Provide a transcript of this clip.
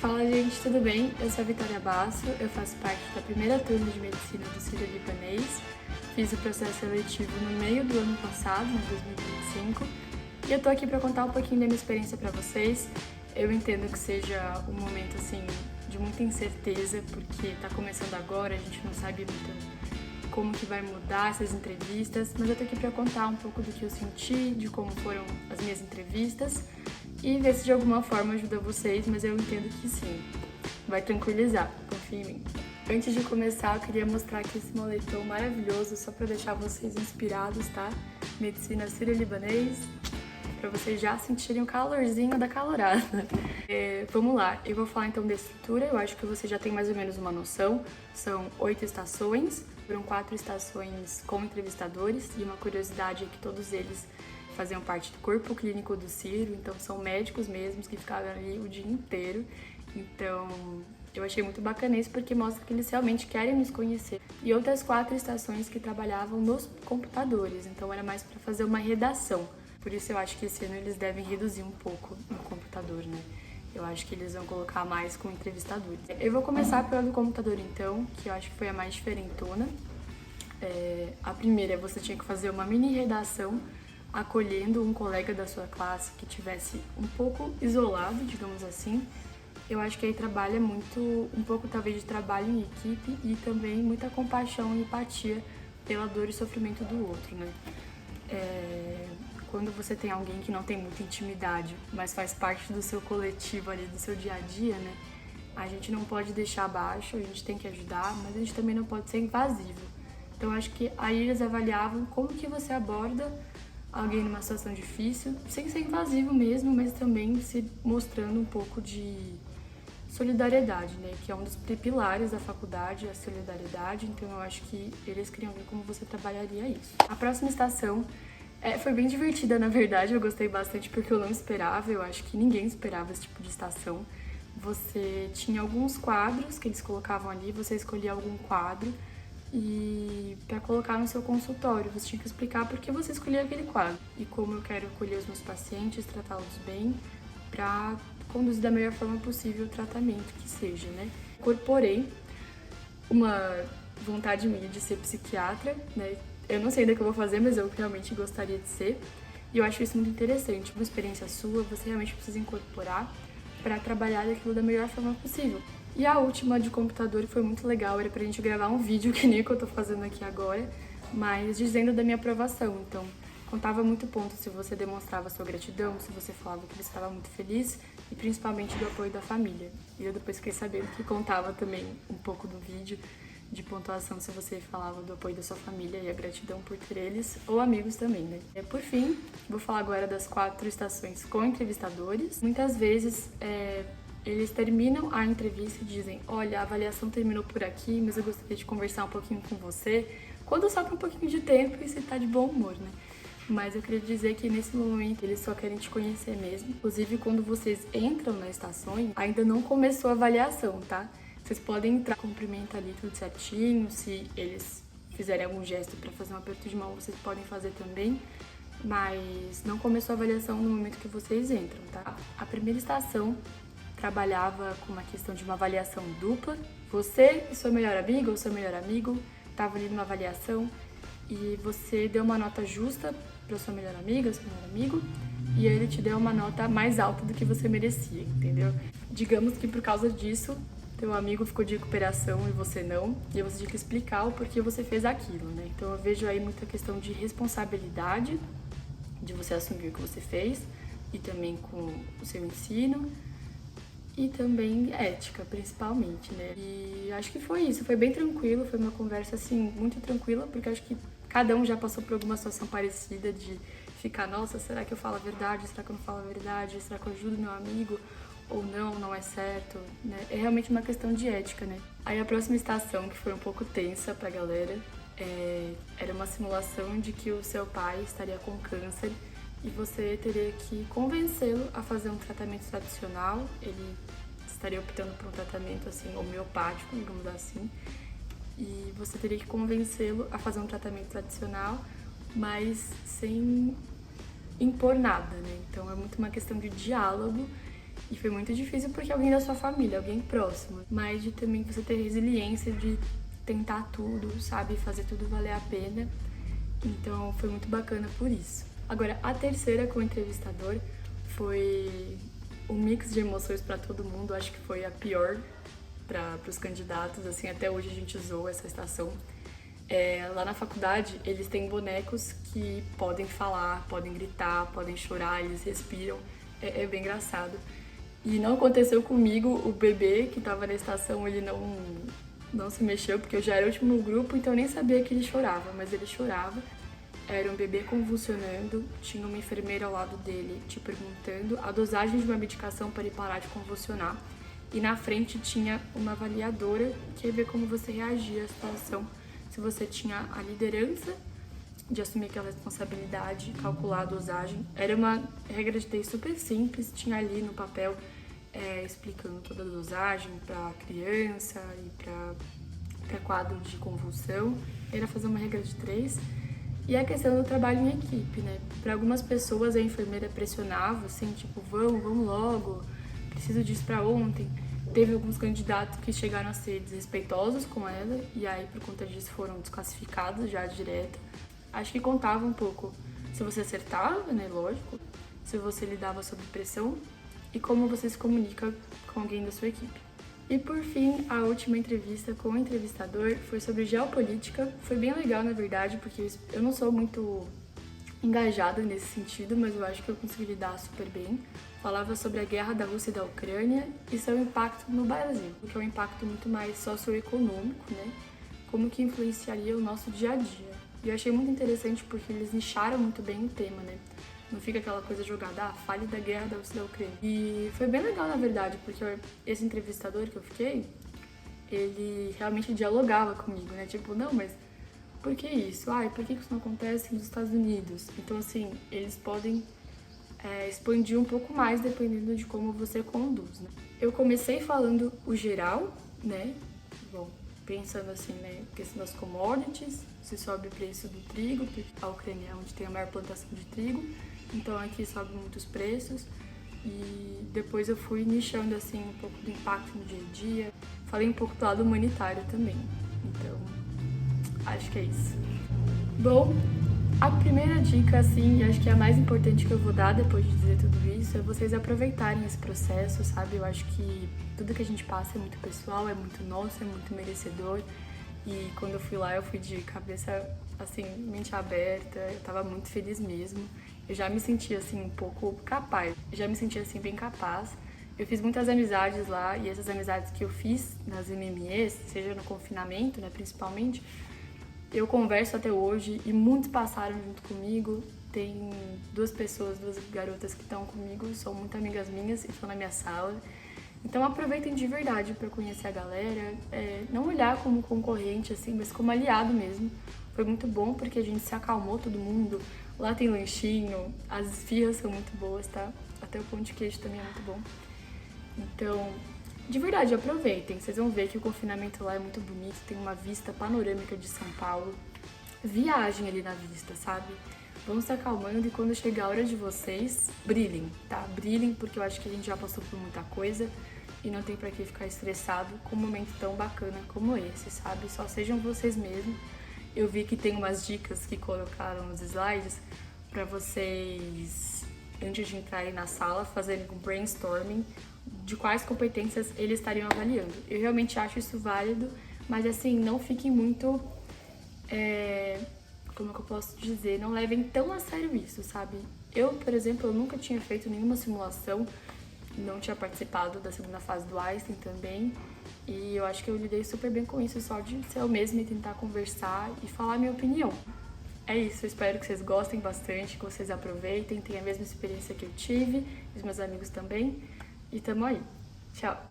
Fala, gente, tudo bem? Eu sou a Vitória Basso, eu faço parte da primeira turma de medicina do Sírio-Libanês. Fiz o processo seletivo no meio do ano passado, em 2025, e eu tô aqui para contar um pouquinho da minha experiência para vocês. Eu entendo que seja um momento, assim, de muita incerteza, porque tá começando agora, a gente não sabe muito como que vai mudar essas entrevistas, mas eu tô aqui para contar um pouco do que eu senti, de como foram as minhas entrevistas, e ver se de alguma forma ajuda vocês, mas eu entendo que sim. Vai tranquilizar, confia em mim. Antes de começar, eu queria mostrar aqui esse moletom maravilhoso, só para deixar vocês inspirados, tá? Medicina sírio-libanês, para vocês já sentirem o calorzinho da calorada. Vamos lá, eu vou falar então da estrutura, eu acho que você já tem mais ou menos uma noção. São 8 estações, foram 4 estações com entrevistadores, e uma curiosidade é que todos eles faziam parte do corpo clínico do Sírio, então são médicos mesmos que ficavam ali o dia inteiro. Então eu achei muito bacana isso porque mostra que eles realmente querem nos conhecer. E outras 4 estações que trabalhavam nos computadores, então era mais para fazer uma redação. Por isso eu acho que esse ano eles devem reduzir um pouco no computador, né? Eu acho que eles vão colocar mais com entrevistadores. Eu vou começar pelo computador então, que eu acho que foi a mais diferentona. A primeira, você tinha que fazer uma mini redação acolhendo um colega da sua classe que tivesse um pouco isolado, digamos assim. Eu acho que aí trabalha muito, um pouco talvez de trabalho em equipe e também muita compaixão e empatia pela dor e sofrimento do outro, né? Quando você tem alguém que não tem muita intimidade, mas faz parte do seu coletivo ali, do seu dia a dia, né? A gente não pode deixar abaixo, a gente tem que ajudar, mas a gente também não pode ser invasivo. Então acho que aí eles avaliavam como que você aborda alguém numa situação difícil, sem ser invasivo mesmo, mas também se mostrando um pouco de solidariedade, né? Que é um dos pilares da faculdade, a solidariedade, então eu acho que eles queriam ver como você trabalharia isso. A próxima estação foi bem divertida, na verdade, eu gostei bastante porque eu não esperava, eu acho que ninguém esperava esse tipo de estação. Você tinha alguns quadros que eles colocavam ali, você escolhia algum quadro e para colocar no seu consultório, você tinha que explicar por que você escolheu aquele quadro e como eu quero acolher os meus pacientes, tratá-los bem, para conduzir da melhor forma possível o tratamento que seja, né? Incorporei uma vontade minha de ser psiquiatra, né? Eu não sei ainda o que eu vou fazer, mas eu realmente gostaria de ser. E eu acho isso muito interessante. Uma experiência sua, você realmente precisa incorporar para trabalhar daquilo da melhor forma possível. E a última de computador foi muito legal, era pra gente gravar um vídeo, que nem o que eu tô fazendo aqui agora, mas dizendo da minha aprovação. Então, contava muito ponto se você demonstrava sua gratidão, se você falava que você estava muito feliz e principalmente do apoio da família. E eu depois fiquei sabendo que contava também um pouco do vídeo de pontuação se você falava do apoio da sua família e a gratidão por ter eles, ou amigos também, né? Por fim, vou falar agora das 4 estações com entrevistadores. Muitas vezes, eles terminam a entrevista e dizem: olha, a avaliação terminou por aqui, mas eu gostaria de conversar um pouquinho com você, quando sobra um pouquinho de tempo e você tá de bom humor, né? Mas eu queria dizer que nesse momento eles só querem te conhecer mesmo. Inclusive, quando vocês entram na estação, ainda não começou a avaliação, tá? Vocês podem entrar, cumprimenta ali tudo certinho, se eles fizerem algum gesto para fazer um aperto de mão, vocês podem fazer também, mas não começou a avaliação no momento que vocês entram, tá? A primeira estação trabalhava com uma questão de uma avaliação dupla. Você e seu melhor amigo ou seu melhor amigo estavam ali numa avaliação e você deu uma nota justa para sua melhor amiga, seu melhor amigo, e ele te deu uma nota mais alta do que você merecia, entendeu? Digamos que por causa disso, teu amigo ficou de recuperação e você não, e você tinha que explicar o porquê você fez aquilo, né? Então eu vejo aí muita questão de responsabilidade, de você assumir o que você fez, e também com o seu ensino, e também ética, principalmente, né? E acho que foi isso, foi bem tranquilo, foi uma conversa, assim, muito tranquila, porque acho que cada um já passou por alguma situação parecida de ficar, nossa, será que eu falo a verdade? Será que eu não falo a verdade? Será que eu ajudo meu amigo? Ou não é certo, né? É realmente uma questão de ética, né? Aí a próxima estação, que foi um pouco tensa pra galera, era uma simulação de que o seu pai estaria com câncer e você teria que convencê-lo a fazer um tratamento tradicional. Ele estaria optando por um tratamento, assim, homeopático, digamos assim, e você teria que convencê-lo a fazer um tratamento tradicional, mas sem impor nada, né? Então é muito uma questão de diálogo E foi muito difícil porque alguém da sua família, alguém próximo. Mas de também você ter resiliência de tentar tudo, sabe? Fazer tudo valer a pena. Então foi muito bacana por isso. Agora, a terceira com o entrevistador foi um mix de emoções para todo mundo. Acho que foi a pior para os candidatos. Assim, até hoje a gente usou essa estação. Lá na faculdade, eles têm bonecos que podem falar, podem gritar, podem chorar, eles respiram. É bem engraçado. E não aconteceu comigo, o bebê que estava na estação, ele não se mexeu, porque eu já era o último grupo, então eu nem sabia que ele chorava, mas ele chorava. Era um bebê convulsionando, tinha uma enfermeira ao lado dele te perguntando a dosagem de uma medicação para ele parar de convulsionar. E na frente tinha uma avaliadora que ia ver como você reagia à situação. Se você tinha a liderança de assumir aquela responsabilidade, calcular a dosagem. Era uma regra de teste super simples, tinha ali no papel explicando toda a dosagem para criança e para quadro de convulsão. Era fazer uma regra de 3. E a questão do trabalho em equipe, né? Para algumas pessoas a enfermeira pressionava, assim, tipo, vamos logo, preciso disso para ontem. Teve alguns candidatos que chegaram a ser desrespeitosos com ela e aí por conta disso foram desclassificados já direto. Acho que contava um pouco se você acertava, né, lógico, se você lidava sob pressão e como você se comunica com alguém da sua equipe. E por fim, a última entrevista com o entrevistador foi sobre geopolítica. Foi bem legal, na verdade, porque eu não sou muito engajada nesse sentido, mas eu acho que eu consegui lidar super bem. Falava sobre a guerra da Rússia e da Ucrânia e seu impacto no Brasil, que é um impacto muito mais socioeconômico, né? Como que influenciaria o nosso dia a dia. E eu achei muito interessante porque eles nicharam muito bem o tema, né? Não fica aquela coisa jogada, fale da guerra da Rússia e da Ucrânia. E foi bem legal, na verdade, porque esse entrevistador que eu fiquei, ele realmente dialogava comigo, né? Tipo, não, mas por que isso? Por que isso não acontece nos Estados Unidos? Então, assim, eles podem expandir um pouco mais dependendo de como você conduz, né? Eu comecei falando o geral, né? Bom, pensando assim, né? Questão das commodities, se sobe o preço do trigo, porque a Ucrânia é onde tem a maior plantação de trigo, então aqui sobe muitos preços. E depois eu fui nichando assim um pouco do impacto no dia a dia. Falei um pouco do lado humanitário também. Então, acho que é isso. Bom, a primeira dica, assim, e acho que é a mais importante que eu vou dar depois de dizer tudo isso, é vocês aproveitarem esse processo, sabe? Eu acho que tudo que a gente passa é muito pessoal, é muito nosso, é muito merecedor. E quando eu fui lá, eu fui de cabeça, assim, mente aberta, eu tava muito feliz mesmo. Eu já me sentia, assim, um pouco capaz, eu já me sentia, assim, bem capaz. Eu fiz muitas amizades lá, e essas amizades que eu fiz nas MMEs, seja no confinamento, né, principalmente, eu converso até hoje e muitos passaram junto comigo. Tem duas garotas que estão comigo, são muito amigas minhas e estão na minha sala. Então aproveitem de verdade para conhecer a galera, não olhar como concorrente assim, mas como aliado mesmo. Foi muito bom porque a gente se acalmou todo mundo. Lá tem lanchinho, as esfirras são muito boas, tá? Até o pão de queijo também é muito bom. Então, de verdade, aproveitem. Vocês vão ver que o confinamento lá é muito bonito, tem uma vista panorâmica de São Paulo. Viagem ali na vista, sabe? Vão se acalmando e quando chegar a hora de vocês, brilhem, tá? Brilhem, porque eu acho que a gente já passou por muita coisa e não tem pra que ficar estressado com um momento tão bacana como esse, sabe? Só sejam vocês mesmos. Eu vi que tem umas dicas que colocaram nos slides pra vocês, antes de entrarem na sala, fazerem um brainstorming de quais competências eles estariam avaliando. Eu realmente acho isso válido, mas assim, não fiquem muito... como que eu posso dizer? Não levem tão a sério isso, sabe? Eu, por exemplo, eu nunca tinha feito nenhuma simulação, não tinha participado da segunda fase do Einstein também, e eu acho que eu lidei super bem com isso, só de ser eu mesma e tentar conversar e falar a minha opinião. É isso, eu espero que vocês gostem bastante, que vocês aproveitem, tenham a mesma experiência que eu tive, os meus amigos também, e tamo aí. Tchau!